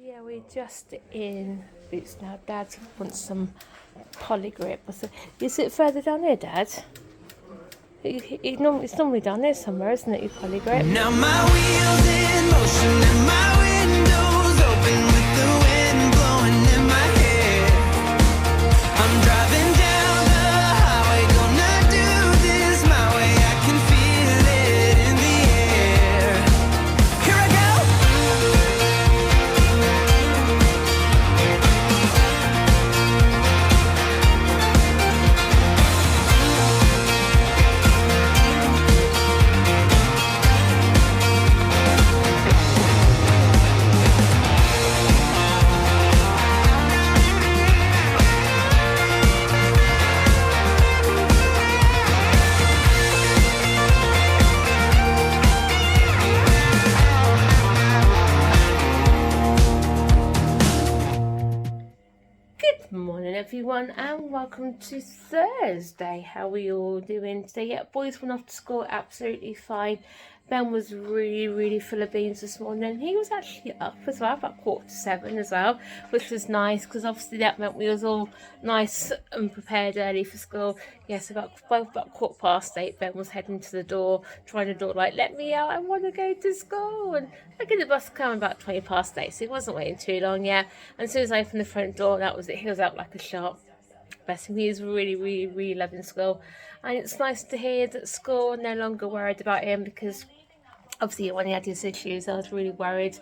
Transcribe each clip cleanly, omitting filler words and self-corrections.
yeah, we're just in Boots now. Dad wants some polygrip. Is it further down here, Dad? It's normally down there somewhere, isn't it, your polygrip? Now my wheels in motion and my windows open with the wind blowing in my hair. I'm driving down the highway, gonna do this my way. I can feel it in the air. Here I go. Good morning, everyone, and welcome to Thursday. How are you all doing today? Yeah, boys went off to school absolutely fine. Ben was really full of beans this morning. He was actually up as well, about 6:45 as well, which was nice because obviously that meant we was all nice and prepared early for school. Yes, about 8:15, Ben was heading to the door, trying the door like, let me out, I want to go to school. And look at the bus coming about 8:20, so he wasn't waiting too long, yeah. And as soon as I opened the front door, that was it. He was out like a shot. Bless him, he is really loving school. And it's nice to hear that school are no longer worried about him, because obviously when he had his issues I was really worried,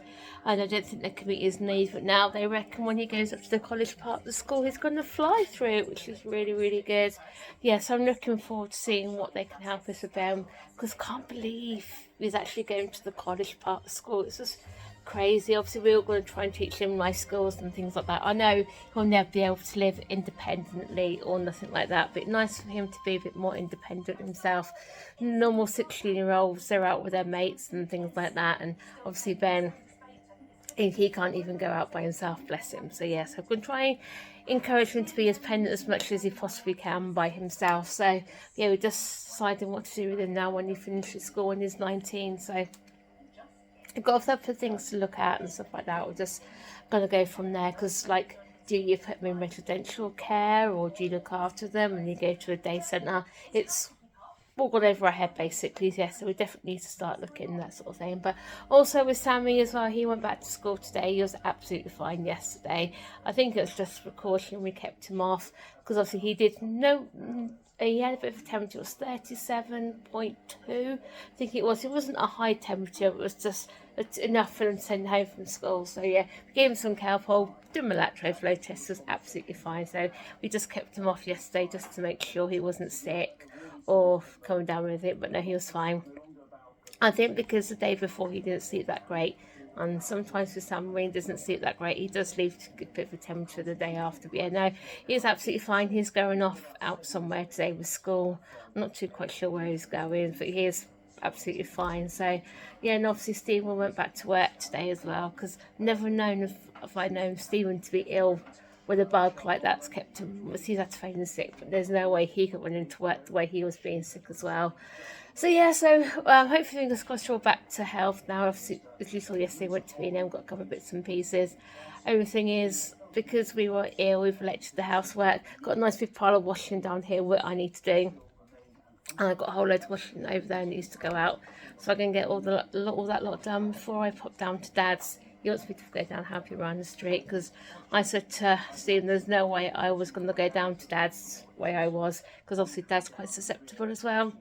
and I don't think they could meet his needs, but now they reckon when he goes up to the college part of the school he's going to fly through it, which is really good. Yes, I'm looking forward to seeing what they can help us with them, because I can't believe he's actually going to the college part of school. It's just crazy. Obviously we're all going to try and teach him life skills and things like that. I know he'll never be able to live independently or nothing like that, but nice for him to be a bit more independent himself. Normal 16-year-olds, they're out with their mates and things like that, and obviously Ben, he can't even go out by himself, bless him. So yes, I'm going to try and encourage him to be as independent as much as he possibly can by himself. So yeah, we're just deciding what to do with him now when he finishes school and he's 19. So I've got other things to look at and stuff like that. We're just going to go from there, because like, do you put them in residential care or do you look after them and you go to a day centre? It's all gone over our head basically. Yeah, so we definitely need to start looking at that sort of thing. But also with Sammy as well, he went back to school today. He was absolutely fine yesterday. I think it was just precaution, we kept him off, because obviously he had a bit of a temperature. It was 37.2, I think it was. It wasn't a high temperature, it was just enough for him to send home from school. So yeah, we gave him some Calpol, did my lateral flow test, was absolutely fine. So we just kept him off yesterday just to make sure he wasn't sick or coming down with it, but no, he was fine. I think because the day before he didn't sleep that great, and sometimes with Sam Marine doesn't sleep that great, he does leave a bit of a temperature the day after. But yeah, no, he's absolutely fine. He's going off out somewhere today with school. I'm not too quite sure where he's going, but he is absolutely fine. So yeah, and obviously Stephen went back to work today as well, because never known if I'd known Stephen to be ill with a bug like that's kept him. He's had to phone in sick, but there's no way he could run into work the way he was being sick as well. So yeah, so hopefully fingers crossed we're back to health now. Obviously, as you saw yesterday, went to B&M, got a couple of bits and pieces. Everything is, because we were ill, we've elected the housework. Got a nice big pile of washing down here, what I need to do. And I've got a whole load of washing over there that needs to go out. So I can get all that lot done before I pop down to Dad's. He wants me to go down and help him around the street, because I said to Stephen there's no way I was going to go down to Dad's way I was, because obviously Dad's quite susceptible as well.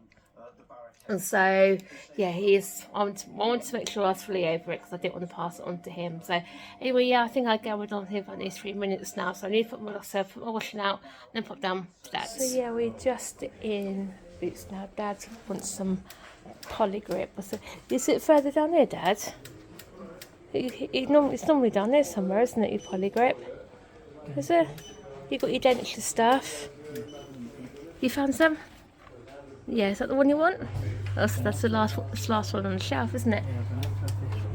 And so yeah, I want to make sure I was fully over it, because I didn't want to pass it on to him. So anyway, yeah, I think I gathered on here for at least 3 minutes now, so I need to put my washing out and then pop down to Dad's. So yeah, we're just in Boots now. Dad wants some polygrip. Is it further down here, Dad? It's normally down there somewhere, isn't it, your polygrip? Is it? You got your dentist stuff? You found some? Yeah, is that the one you want? That's the last one on the shelf, isn't it?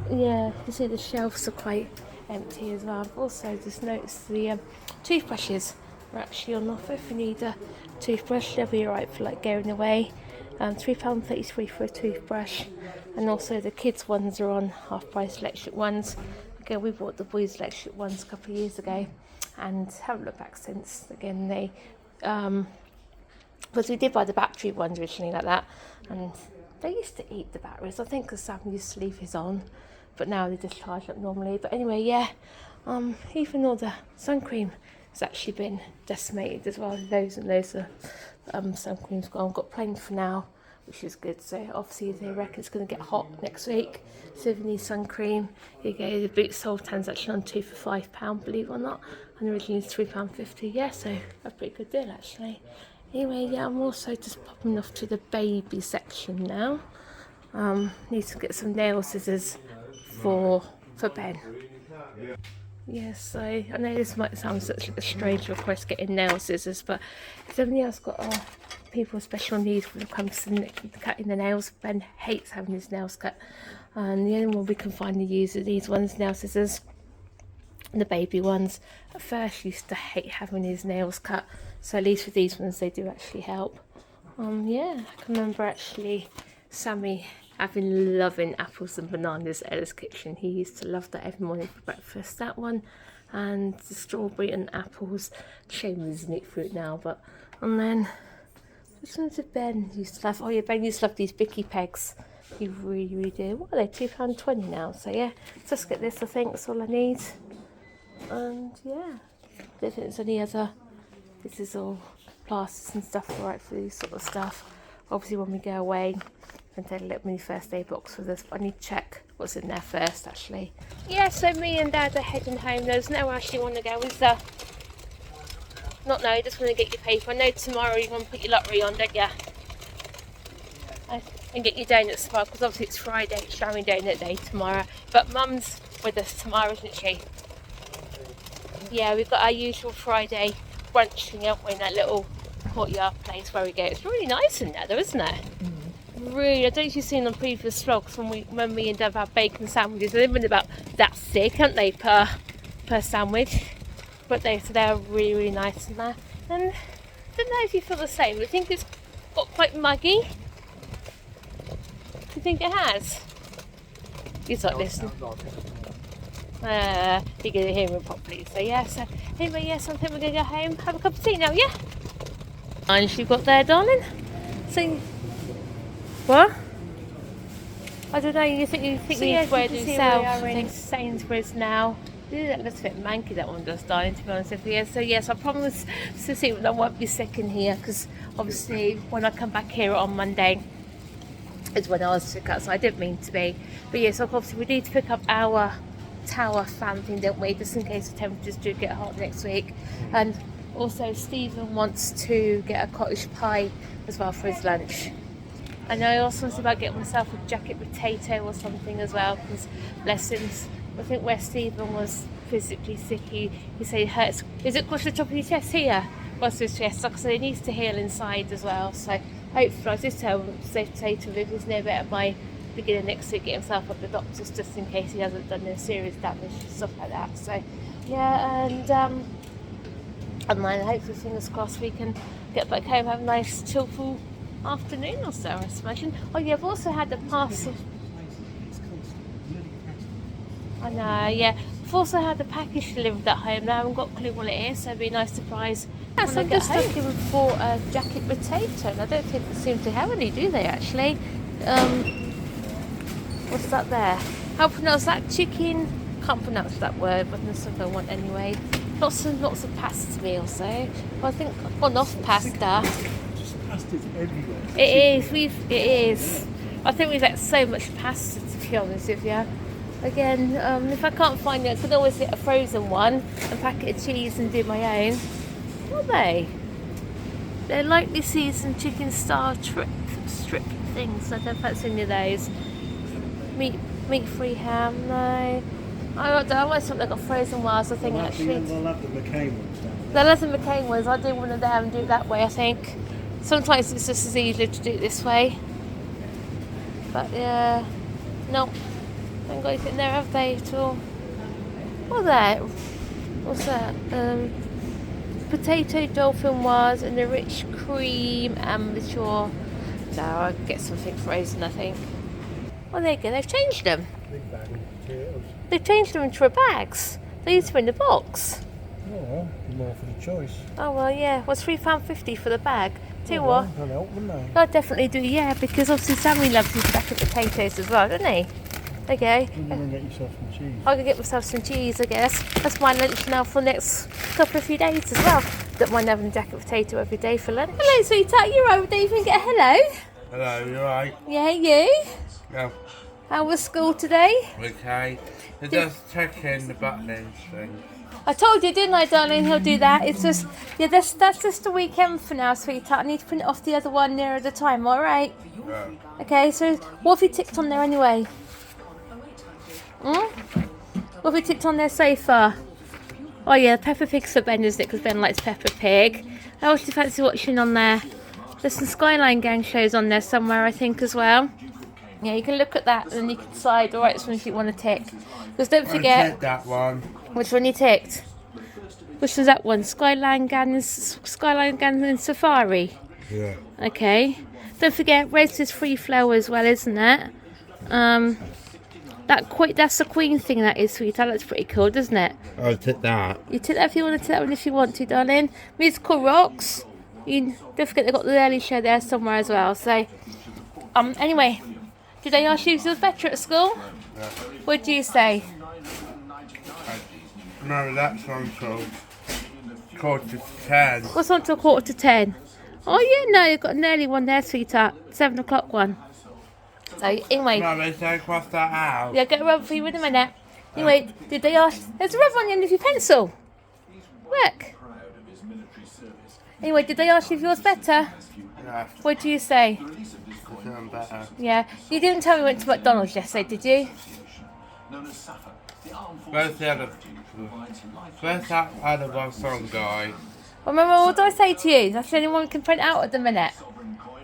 Yeah, you see the shelves are quite empty as well. I've also just noticed the toothbrushes are actually on offer. If you need a toothbrush, they'll be alright for like going away. £3.33 for a toothbrush, and also the kids ones are on half price, electric ones. again, we bought the boys electric ones a couple of years ago and haven't looked back since. Again, they because we did buy the battery ones originally like that, and they used to eat the batteries, I think, because Sam used to leave his on, but now they just charge up normally. But anyway, yeah, even all the sun cream has actually been decimated as well. Loads and loads of sun cream's gone. Got plenty for now, which is good. So obviously they reckon it's going to get hot next week, so if you need sun cream, you go. The boot sultan's actually on 2 for £5, believe it or not, and originally it's £3.50. Yeah, so a pretty good deal actually. Anyway, yeah, I'm also just popping off to the baby section now. Need to get some nail scissors for Ben. Yeah, so I know this might sound such a strange request, getting nail scissors, but if anybody else got people with special needs when it comes to cutting the nails, Ben hates having his nails cut, and the only one we can find to use are these ones, nail scissors, and the baby ones. At first used to hate having his nails cut, so at least with these ones they do actually help. Yeah, I can remember actually Sammy loving apples and bananas at his kitchen. He used to love that every morning for breakfast, that one, and the strawberry and apples. Shame he doesn't eat fruit now, but, and then which ones did Ben used to love? Oh yeah, Ben used to love these Bicky pegs. He really did. What are they, £2.20 now? So yeah, just get this, I think that's all I need. And yeah, I don't think there's any other, this is all plasters and stuff alright for these sort of stuff. Obviously when we go away, and take a little mini first aid box with us, but I need to check what's in there first actually. Yeah, so me and Dad are heading home. There's nowhere else you want to go, is there? Not now, you just want to get your paper. I know tomorrow you want to put your lottery on, don't you? And get your donuts tomorrow, because obviously it's Friday, it's Sharing Donut Day tomorrow. But Mum's with us tomorrow, isn't she? Yeah, we've got our usual Friday brunch thing, haven't we, in that little courtyard place where we go. It's really nice in there though, isn't it? Really, I don't know if you've seen on previous vlogs when me and Dev had bacon sandwiches. They've been about that thick, haven't they, per sandwich? But they're really nice in there. And I don't know if you feel the same. I think it's got quite muggy. Do you think it has? He's not listening. You can hear him properly. So yeah, so anyway, yes, I think we're going to go home, have a cup of tea now, yeah? And you've got there, darling? So, what? I don't know, you think so you need to wear it yourself. We are in Sainsbury's now. That looks a bit manky, that one does, darling, to be honest with you. So yes, I promise to see that I won't be sick in here, because obviously when I come back here on Monday is when I was sick out, so I didn't mean to be. But yes, obviously we need to pick up our tower fan thing, don't we, just in case the temperatures do get hot next week. And also Stephen wants to get a cottage pie as well for his lunch. And I also was about getting myself a jacket potato or something as well, because bless him, I think where Stephen was physically sick, he said it hurts. Is it across the top of your chest here? Across his chest, like I said, he needs to heal inside as well. So hopefully, I just tell him, say to him, if he's no better by beginning next week, get himself up the doctors just in case he hasn't done no serious damage and stuff like that. So yeah, and then hopefully, fingers crossed, we can get back home, have a nice chillful afternoon or so, I imagine. Oh yeah, I've also had a parcel. I know, yeah. I've also had a package delivered at home. Now I haven't got a clue what it is, so it'd be a nice surprise. Yeah, so I'm just looking for a jacket potato, and I don't think they seem to have any, do they actually? What's that there? How to pronounce that? Chicken? Can't pronounce that word, but that's what I want anyway. Lots of pasta meals though. Well, I think I've gone off pasta. Pasta's everywhere. It is. I think we've had so much pasta, to be honest with you. Again, if I can't find it, I could always get a frozen one, a packet of cheese and do my own. What are they? They're lightly seasoned chicken star strip things. I don't know if that's any of those. Meat-free ham, no. I almost want like a frozen ones, I think actually. They'll have the McCain ones down there. They'll have the McCain ones. I'll do one of them and do it that way, I think. Sometimes it's just as easier to do it this way. But yeah, no. Haven't got anything there, have they, at all? What's that? Potato dauphinoise and the rich cream and mature. So I'll get something frozen, I think. Well, there you go, they've changed them. Big bag of potatoes. They changed them into bags. They used to be in the box. Oh, more for the choice. Oh well, yeah. Was £3.50 for the bag. Tell you Oh, what, well, that'll help, wouldn't I definitely do. Yeah, because obviously Sammy loves his jacket potatoes as well, doesn't he? There you go. You can get yourself some cheese. I could get myself some cheese, I guess. That's my lunch now for the next few days as well. Don't mind having a jacket potato every day for lunch. Hello, sweetheart. You're over there. You can get a hello. Hello, you alright? Yeah, you. Yeah. How was school today? Okay. They're just checking the buttons thing. I told you, didn't I, darling? He'll do that. It's just, yeah, that's just the weekend for now, sweetheart. I need to print off the other one nearer the time. All right. Yeah. Okay. So, what have you ticked on there anyway? What have you ticked on there so far? Oh yeah, Peppa Pig's for Ben, isn't it? Because Ben likes Peppa Pig. How else do you fancy watching on there? There's some Skyline Gang shows on there somewhere, I think, as well. Yeah, you can look at that and then you can decide, alright, which one you want to tick. Because don't I forget... checked that one. Which one you ticked? Which one's that one? Skyline Gang and Safari? Yeah. Okay. Don't forget, Reds is free flow as well, isn't it? That's the Queen thing, that is, sweetheart. That's pretty cool, doesn't it? I'll take that. You take that if you want to take that one if you want to, darling. Musical Rocks. You don't forget they've got the early show there somewhere as well. So, anyway, did they ask you if you was better at school? Yeah. What do you say? No, that's on till 9:45. What's on till 9:45? Oh yeah, no, you've got an early one there, sweetheart. 7 o'clock one. So anyway, No, they say cross that out. yeah, get a rubber for you in a minute. Anyway, did they ask? There's a rubber on the end of your pencil. Look. Anyway, did they ask you if yours better? Yeah, What do you say? it's doing better. Yeah, you didn't tell me you went to McDonald's yesterday, did you? Where's the other? Where's that other one song guy? Remember, what did I say to you? That's the only one we can print out at the minute.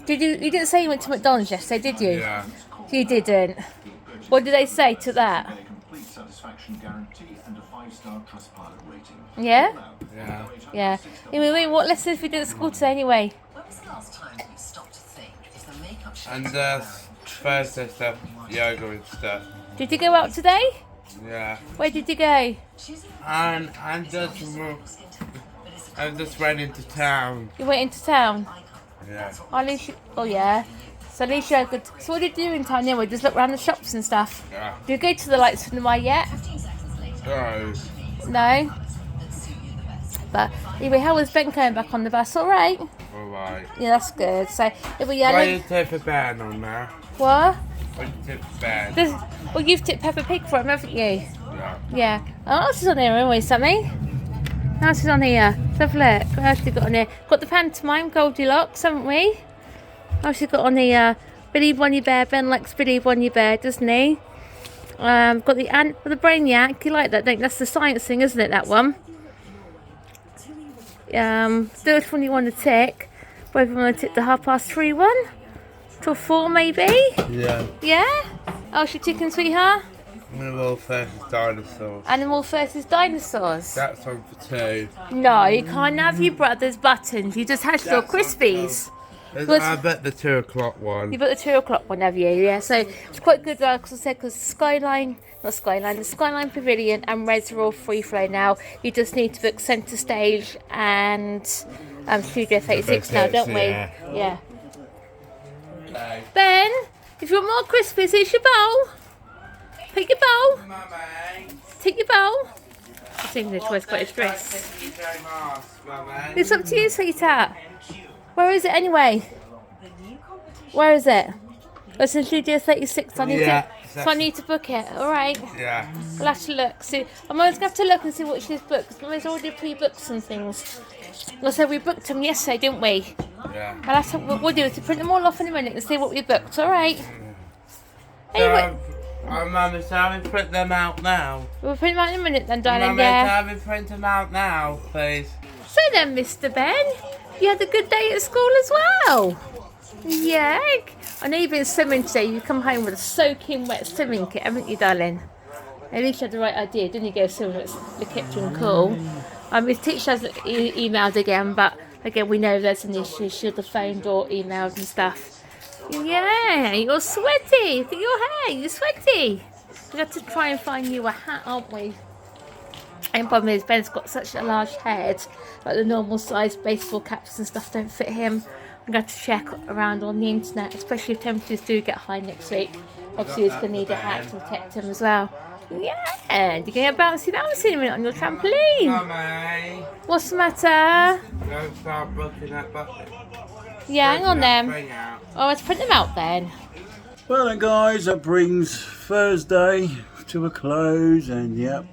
Did you? You didn't say you went to McDonald's yesterday, did you? Yeah. You didn't. What did they say to that? Yeah? Yeah. Yeah. Anyway, what lessons we did at school today anyway? And Thursday stuff, yoga and stuff. Did you go out today? Yeah. Where did you go? And I just went into town. You went into town? Yeah. At least oh yeah. So at least you had good... So what did you do in town anyway? Just look around the shops and stuff? Yeah. Did you go to the lights from the Y yet? So, No? But anyway, how was Ben coming back on the bus? Alright? alright. Yeah, that's good. So, if we Why you take a ban on there? What? Why you take a ban? Well, you've tipped Peppa Pig for him, haven't you? Yeah. Yeah. Oh, what else is on here anyway, Sammy? What else is on here? Let's have a look. What else have we got on here? Got the pantomime, Goldilocks, haven't we? What else have we got on here? Billy Bonnie Bear. Ben likes Billy Bonnie Bear, doesn't he? Got the Brainiac. You like that, don't you? That's the science thing, isn't it, that one? Do which one you want to tick. Whether you want to tick the 3:30 one? Till 4 maybe? Yeah. Yeah? How's your chicken, sweetheart? Animal versus dinosaurs. Animal versus dinosaurs. That's on for 2. No, you can't have your brother's buttons. You just had your That's on Crispies. for- I bet the 2 o'clock one. You got the 2 o'clock one, have you? Yeah, so it's quite good, because I said, because the Skyline Pavilion and Reds are all free flow now. You just need to book Centre Stage and Studio 36 now, don't we? Yeah. Okay. Ben, if you want more Crispies, here's your bowl. Pick your bowl. Mummy. Take your bowl. It's English, where it's got his dress. It's up to you, sweetheart. Where is it anyway? Where is it? It's in Studio 36. So I need to book it. All right. Yeah. We'll have to look. See, I'm always going to have to look and see what she's booked. Because Mum's already pre-booked some things. So we booked them yesterday, didn't we? Yeah. And that's what we'll do is to print them all off in a minute and see what we booked. All right. Anyway, Mummy, shall we print them out now? we'll print them out in a minute then, darling. Mummy, Yeah. shall we print them out now, please? So then, Mr. Ben, you had a good day at school as well. Yeah. I know you've been swimming today. You come home with a soaking wet swimming kit, haven't you, darling? At least you had the right idea, didn't you? Go swimming. It's kept you cool. His teacher has emailed again, but again, we know there's an issue. She had the phoned or emailed and stuff. Yeah, you're sweaty. Look at your hair. You're sweaty. We have to try and find you a hat, aren't we? And problem is, Ben's got such a large head, like the normal size baseball caps and stuff don't fit him. I'm going to have to check around on the internet, especially if temperatures do get high next week. Obviously, he's going to need a hat to protect him as well. Yeah, and you're going to get bouncy in a minute on your trampoline. Mummy, What's the matter? don't start booking that bucket. Yeah, hang on then. Thing out. Oh, let's print them out then. Well then guys, that brings Thursday to a close, and yep,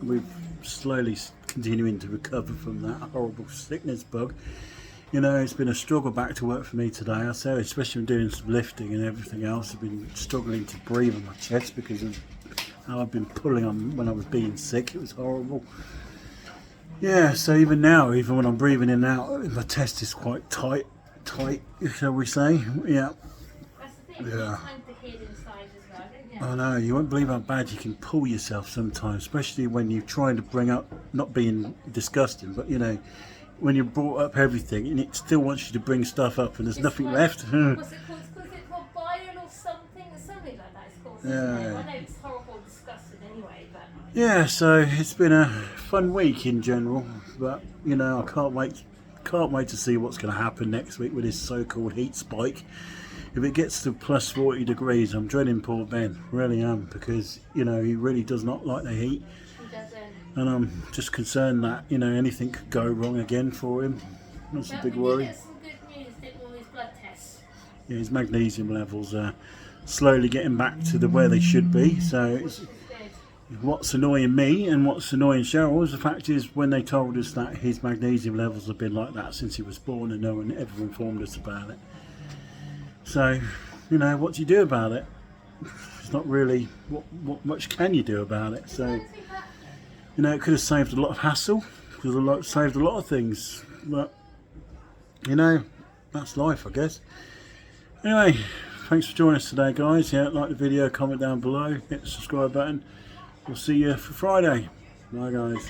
we're slowly continuing to recover from that horrible sickness bug. You know, it's been a struggle back to work for me today. I say, especially doing some lifting and everything else. I've been struggling to breathe on my chest because of how I've been pulling on when I was being sick. It was horrible. Yeah, so even now, even when I'm breathing in and out, my chest is quite tight, shall we say? Yeah. Yeah. I know, you won't believe how bad you can pull yourself sometimes, especially when you're trying to bring up, not being disgusting, but you know, when you brought up everything and it still wants you to bring stuff up and there's nothing left. What's it called? Is it called Violin or something? Something like that it's called. Yeah. I know it's horrible and disgusting anyway, but... Yeah, so it's been a fun week in general, but you know, I can't wait to see what's going to happen next week with this so-called heat spike. If it gets to plus 40 degrees, I'm dreading poor Ben, really am, because you know he really does not like the heat. He doesn't. And I'm just concerned that, you know, anything could go wrong again for him. That's a big worry. Get some good news, did all his blood tests. Yeah, his magnesium levels are slowly getting back to where they should be. So it's, what's annoying me and what's annoying Cheryl is the fact is when they told us that his magnesium levels have been like that since he was born and no one ever informed us about it. So, you know, what do you do about it? It's not really, what much can you do about it? So, you know, it could have saved a lot of hassle, could have saved a lot of things, but, you know, that's life, I guess. Anyway, thanks for joining us today, guys. Yeah, like the video, comment down below, hit the subscribe button. We'll see you for Friday. Bye, guys.